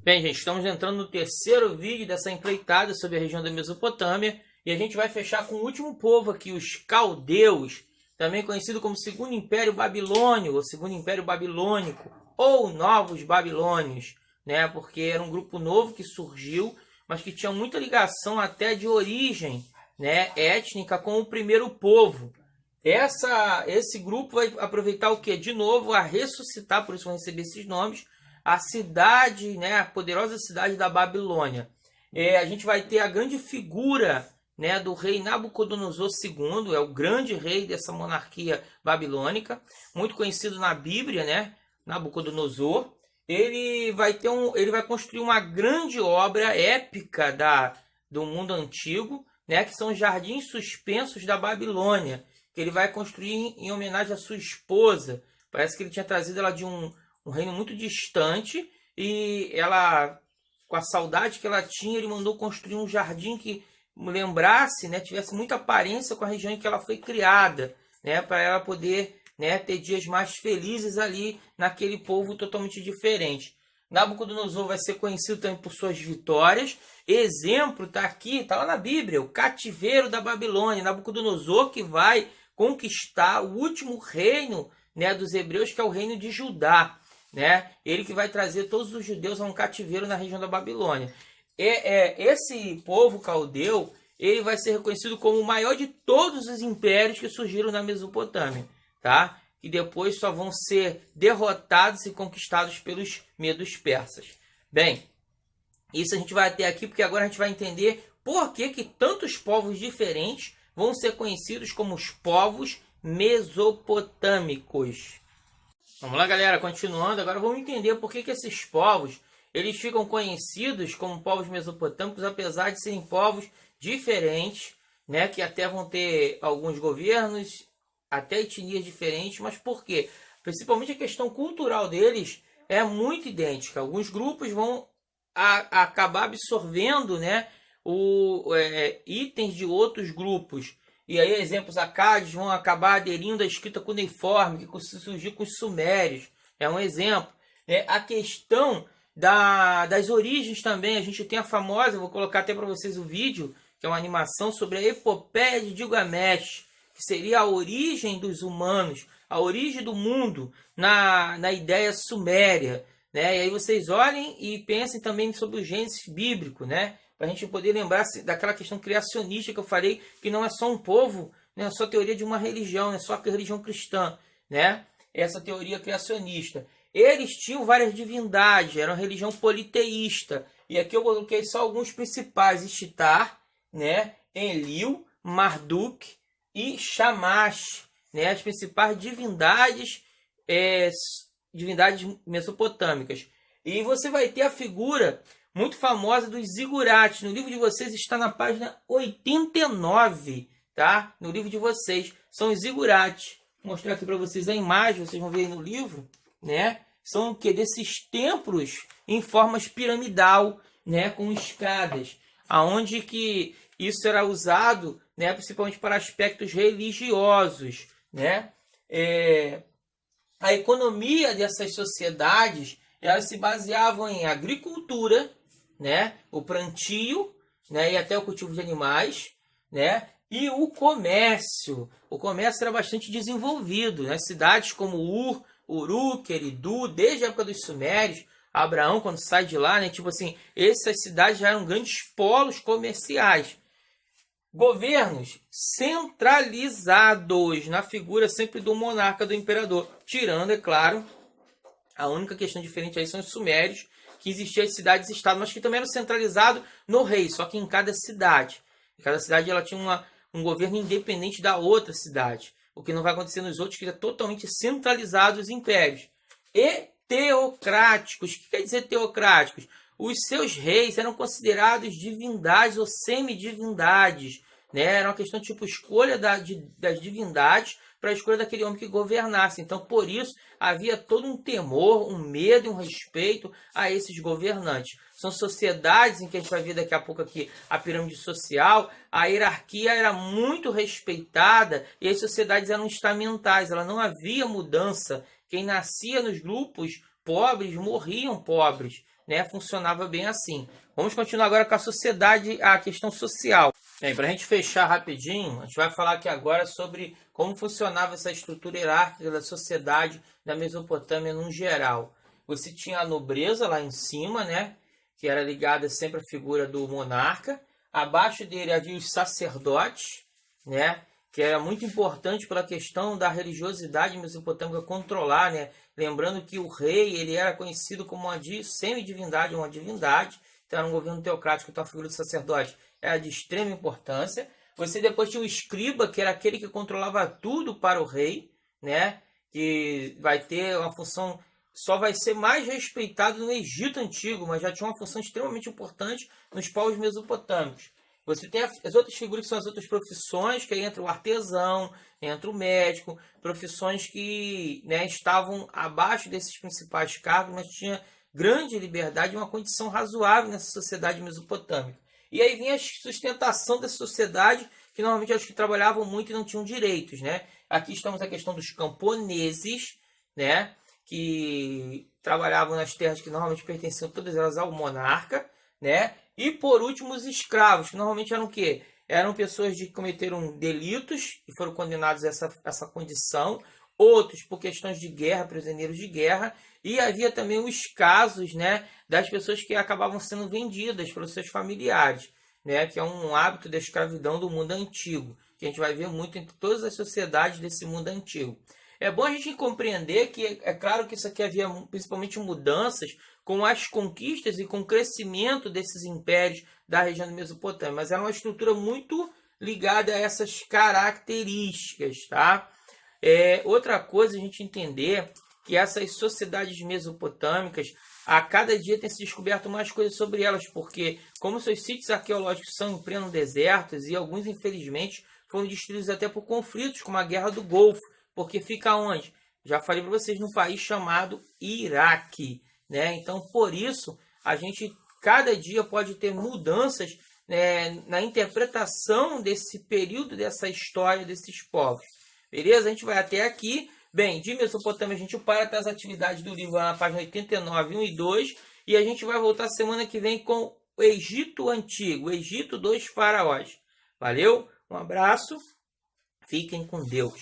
Bem, gente, estamos entrando no terceiro vídeo dessa empreitada sobre a região da Mesopotâmia e a gente vai fechar com o último povo aqui, os caldeus, também conhecido como Segundo Império Babilônio ou Segundo Império Babilônico ou Novos Babilônios, né? Porque era um grupo novo que surgiu, mas que tinha muita ligação até de origem, né, étnica com o primeiro povo. Esse grupo vai aproveitar o que? De novo, a ressuscitar, por isso vão receber esses nomes, a cidade, né, a poderosa cidade da Babilônia. A gente vai ter a grande figura, né, do rei Nabucodonosor II, é o grande rei dessa monarquia babilônica, muito conhecido na Bíblia, né, Nabucodonosor. Ele vai construir uma grande obra épica do mundo antigo, né, que são os jardins suspensos da Babilônia, que ele vai construir em homenagem à sua esposa. Parece que ele tinha trazido ela de um reino muito distante, e ela, com a saudade que ela tinha, ele mandou construir um jardim que lembrasse, né, tivesse muita aparência com a região em que ela foi criada, né, para ela poder, né, ter dias mais felizes ali naquele povo totalmente diferente. Nabucodonosor vai ser conhecido também por suas vitórias. Exemplo está aqui, está lá na Bíblia, o cativeiro da Babilônia. Nabucodonosor que vai conquistar o último reino, né, dos hebreus, que é o reino de Judá, né? Ele que vai trazer todos os judeus a um cativeiro na região da Babilônia. Esse povo caldeu, ele vai ser reconhecido como o maior de todos os impérios que surgiram na Mesopotâmia, tá? E depois só vão ser derrotados e conquistados pelos medos persas. Bem, isso a gente vai ter aqui porque agora a gente vai entender por que tantos povos diferentes vão ser conhecidos como os povos mesopotâmicos. Vamos lá, galera, continuando. Agora vamos entender por que esses povos eles ficam conhecidos como povos mesopotâmicos, apesar de serem povos diferentes, né, que até vão ter alguns governos, até etnias diferentes. Mas por quê? Principalmente a questão cultural deles é muito idêntica. Alguns grupos vão acabar absorvendo, né, itens de outros grupos. E aí exemplos acádios vão acabar aderindo à escrita cuneiforme, que surgiu com os sumérios. É um exemplo. A questão das origens também, a gente tem a famosa, vou colocar até para vocês o vídeo, que é uma animação sobre a epopeia de Gilgamesh, que seria a origem dos humanos, a origem do mundo na ideia suméria, né? E aí vocês olhem e pensem também sobre o Gênesis bíblico, né? Para a gente poder lembrar daquela questão criacionista que eu falei, que não é só um povo, não é só teoria de uma religião, não é só a religião cristã, né? Essa teoria criacionista. Eles tinham várias divindades, era uma religião politeísta. E aqui eu coloquei só alguns principais: Ishtar, né? Enlil, Marduk e Shamash, né? As principais divindades, divindades mesopotâmicas. E você vai ter a figura muito famosa dos zigurates. No livro de vocês está na página 89, tá? No livro de vocês são os zigurates. Vou mostrar aqui para vocês a imagem, vocês vão ver aí no livro, né? São o que? Desses templos em formas piramidal, né? Com escadas, aonde que isso era usado, né? Principalmente para aspectos religiosos, né? A economia dessas sociedades, elas se baseavam em agricultura, né, o plantio, né, e até o cultivo de animais, né, e o comércio. O comércio era bastante desenvolvido, né? Cidades como Ur, Uruk, Eridu, desde a época dos sumérios, Abraão quando sai de lá, né, tipo assim, essas cidades já eram grandes polos comerciais. Governos centralizados na figura sempre do monarca, do imperador, tirando, é claro, a única questão diferente aí são os sumérios, que existiam as cidades-estado, mas que também eram centralizados no rei, só que em cada cidade. Cada cidade ela tinha um governo independente da outra cidade, o que não vai acontecer nos outros, que é totalmente centralizado os impérios. E teocráticos. O que quer dizer teocráticos? Os seus reis eram considerados divindades ou semidivindades, né? Era uma questão tipo escolha das divindades para a escolha daquele homem que governasse. Então, por isso, havia todo um temor, um medo e um respeito a esses governantes. São sociedades em que a gente vai ver daqui a pouco aqui a pirâmide social, a hierarquia era muito respeitada e as sociedades eram estamentais, ela não havia mudança. Quem nascia nos grupos pobres morriam pobres, né, funcionava bem assim. Vamos continuar agora com a sociedade, a questão social. Bem, para a gente fechar rapidinho, a gente vai falar aqui agora sobre como funcionava essa estrutura hierárquica da sociedade da Mesopotâmia no geral. Você tinha a nobreza lá em cima, né, que era ligada sempre à figura do monarca. Abaixo dele havia os sacerdotes, né, que era muito importante pela questão da religiosidade mesopotâmica controlar, né? Lembrando que o rei ele era conhecido como uma semidivindade, uma divindade, então era um governo teocrático, então a figura do sacerdote era de extrema importância. Você depois tinha o escriba, que era aquele que controlava tudo para o rei, né? Que vai ter uma função, só vai ser mais respeitado no Egito Antigo, mas já tinha uma função extremamente importante nos povos mesopotâmicos. Você tem as outras figuras que são as outras profissões, que aí entra o artesão, entra o médico, profissões que, né, estavam abaixo desses principais cargos, mas tinha grande liberdade e uma condição razoável nessa sociedade mesopotâmica. E aí vinha a sustentação dessa sociedade, que normalmente eram os que trabalhavam muito e não tinham direitos, né? Aqui estamos a questão dos camponeses, né, que trabalhavam nas terras que normalmente pertenciam todas elas ao monarca, né? E por último, os escravos, que normalmente eram o quê? Eram pessoas que cometeram delitos e foram condenados a essa condição, outros por questões de guerra, prisioneiros de guerra, e havia também os casos, né, das pessoas que acabavam sendo vendidas pelos seus familiares, né, que é um hábito da escravidão do mundo antigo, que a gente vai ver muito em todas as sociedades desse mundo antigo. É bom a gente compreender que é claro que isso aqui havia principalmente mudanças com as conquistas e com o crescimento desses impérios da região da Mesopotâmia, mas era uma estrutura muito ligada a essas características, tá? Outra coisa a gente entender que essas sociedades mesopotâmicas, a cada dia tem se descoberto mais coisas sobre elas, porque como seus sítios arqueológicos são em pleno deserto e alguns infelizmente foram destruídos até por conflitos como a Guerra do Golfo, porque fica onde? Já falei para vocês, no país chamado Iraque, né? Então, por isso, a gente cada dia pode ter mudanças, né, na interpretação desse período, dessa história desses povos. Beleza? A gente vai até aqui. Bem, de Mesopotâmia a gente para até as atividades do livro na página 89, 1 e 2. E a gente vai voltar semana que vem com o Egito Antigo, o Egito dos Faraós. Valeu? Um abraço. Fiquem com Deus.